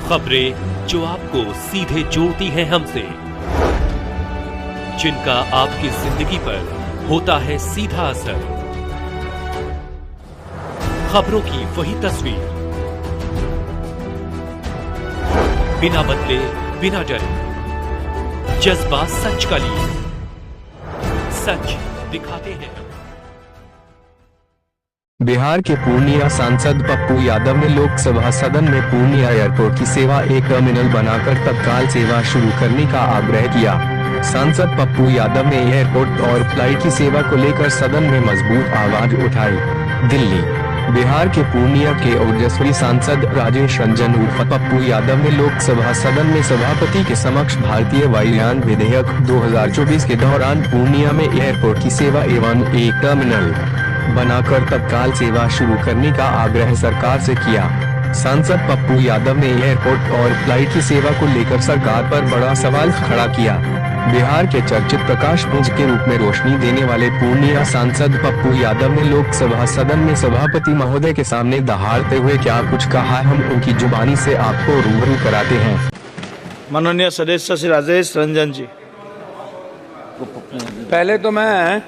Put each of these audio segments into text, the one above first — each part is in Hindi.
खबरें जो आपको सीधे जोड़ती हैं हमसे, जिनका आपकी जिंदगी पर होता है सीधा असर। खबरों की वही तस्वीर, बिना बदले बिना डरे, जज्बा सच का लिए, सच दिखाते हैं। बिहार के पूर्णिया सांसद पप्पू यादव ने लोकसभा सदन में पूर्णिया एयरपोर्ट की सेवा एक टर्मिनल बनाकर तत्काल सेवा शुरू करने का आग्रह किया। सांसद पप्पू यादव ने एयरपोर्ट और फ्लाइट की सेवा को लेकर सदन में मजबूत आवाज उठाई। दिल्ली बिहार के पूर्णिया के ओजस्वी सांसद राजेश रंजन उर्फ पप्पू यादव ने लोकसभा सदन में सभापति के समक्ष भारतीय वायुयान विधेयक 2024 के दौरान पूर्णिया में एयरपोर्ट की सेवा एवं एक टर्मिनल बनाकर तत्काल सेवा शुरू करने का आग्रह सरकार से किया। सांसद पप्पू यादव ने एयरपोर्ट और फ्लाइट की सेवा को लेकर सरकार पर बड़ा सवाल खड़ा किया। बिहार के चर्चित प्रकाश पुंज के रूप में रोशनी देने वाले पूर्णिया सांसद पप्पू यादव ने लोकसभा सदन में सभापति महोदय के सामने दहाड़ते हुए क्या कुछ कहा, हम उनकी जुबानी से आपको रूबरू कराते हैं। माननीय सदस्य श्री राजेश रंजन जी, पहले तो मैं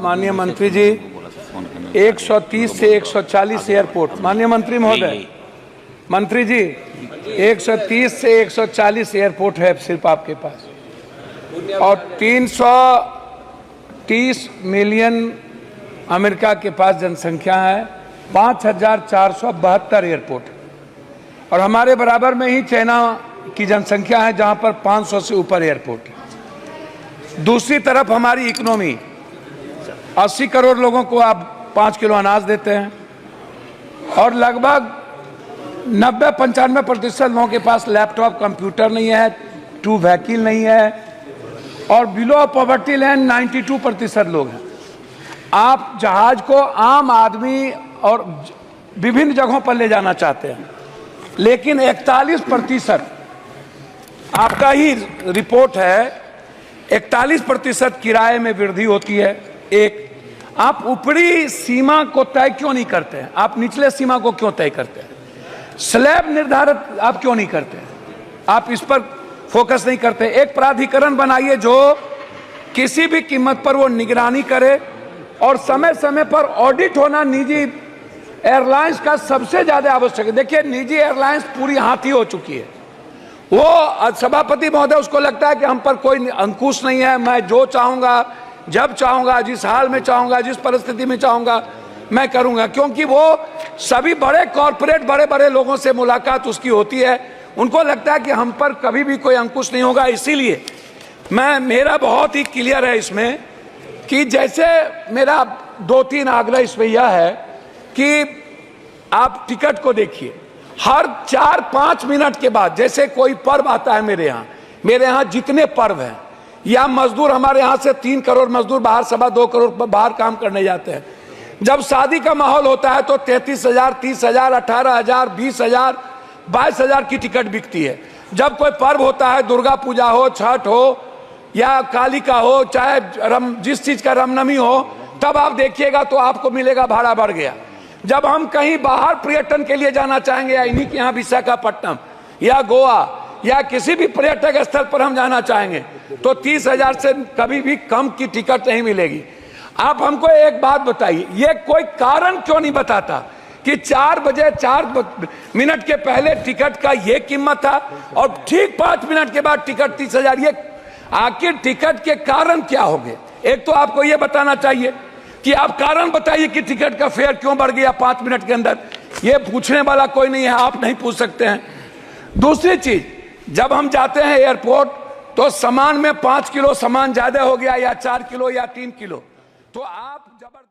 माननीय मंत्री जी 130 से 140 एयरपोर्ट, माननीय मंत्री महोदय, मंत्री जी 130 से 140 एयरपोर्ट है सिर्फ आपके पास, और 330 मिलियन अमेरिका के पास जनसंख्या है, 5472 एयरपोर्ट, और हमारे बराबर में ही चाइना की जनसंख्या है जहां पर 500 से ऊपर एयरपोर्ट है। दूसरी तरफ हमारी इकोनॉमी 80 करोड़ लोगों को आप 5 किलो अनाज देते हैं, और लगभग 90-95% लोगों के पास लैपटॉप कंप्यूटर नहीं है, 2 व्हीकल नहीं है, और बिलो पॉवर्टी लाइन 92% लोग हैं। आप जहाज को आम आदमी और विभिन्न जगहों पर ले जाना चाहते हैं, लेकिन 41% आपका ही रिपोर्ट है, 41% किराए में वृद्धि होती है। एक, आप ऊपरी सीमा को तय क्यों नहीं करते हैं? आप निचले सीमा को क्यों तय करते हैं? स्लैब निर्धारित आप क्यों नहीं करते हैं? आप इस पर फोकस नहीं करते। एक प्राधिकरण बनाइए जो किसी भी कीमत पर वो निगरानी करे, और समय समय पर ऑडिट होना निजी एयरलाइंस का सबसे ज्यादा आवश्यक है। देखिए, निजी एयरलाइंस पूरी हाथी हो चुकी है। वो सभापति महोदय, उसको लगता है कि हम पर कोई अंकुश नहीं है, मैं जो चाहूंगा, जब चाहूंगा, जिस हाल में चाहूंगा, जिस परिस्थिति में चाहूंगा मैं करूंगा, क्योंकि वो सभी बड़े कॉरपोरेट बड़े बड़े लोगों से मुलाकात उसकी होती है। उनको लगता है कि हम पर कभी भी कोई अंकुश नहीं होगा। इसीलिए मेरा बहुत ही क्लियर है इसमें कि जैसे मेरा 2-3 आग्रह इसमें यह है कि आप टिकट को देखिए, हर 4-5 मिनट के बाद, जैसे कोई पर्व आता है मेरे यहाँ जितने पर्व हैं, या मजदूर हमारे यहाँ से 3 करोड़ मजदूर बाहर, 2.25 करोड़ बाहर काम करने जाते हैं। जब शादी का माहौल होता है तो 33,000, 30,000, 18,000, 20,000, 22,000 की टिकट बिकती है। जब कोई पर्व होता है, दुर्गा पूजा हो, छठ हो, या काली का हो, चाहे जिस चीज का रामनवमी हो, तब आप देखिएगा तो आपको मिलेगा भाड़ा बढ़ गया। जब हम कहीं बाहर पर्यटन के लिए जाना चाहेंगे, या इन्हीं के यहाँ विशाखापट्टनम या गोवा या किसी भी पर्यटक स्थल पर हम जाना चाहेंगे, तो 30,000 से कभी भी कम की टिकट नहीं मिलेगी। आप हमको एक बात बताइए, ये कोई कारण क्यों नहीं बताता कि 4 बजे 4 मिनट के पहले टिकट का ये कीमत था, और ठीक 5 मिनट के बाद टिकट 30,000? ये आखिर टिकट के कारण क्या हो गए? एक तो आपको ये बताना चाहिए कि आप कारण बताइए कि टिकट का फेयर क्यों बढ़ गया 5 मिनट के अंदर। ये पूछने वाला कोई नहीं है, आप नहीं पूछ सकते हैं। दूसरी चीज, जब हम जाते हैं एयरपोर्ट तो सामान में 5 किलो सामान ज्यादा हो गया, या 4 किलो या 3 किलो, तो आप जबरदस्त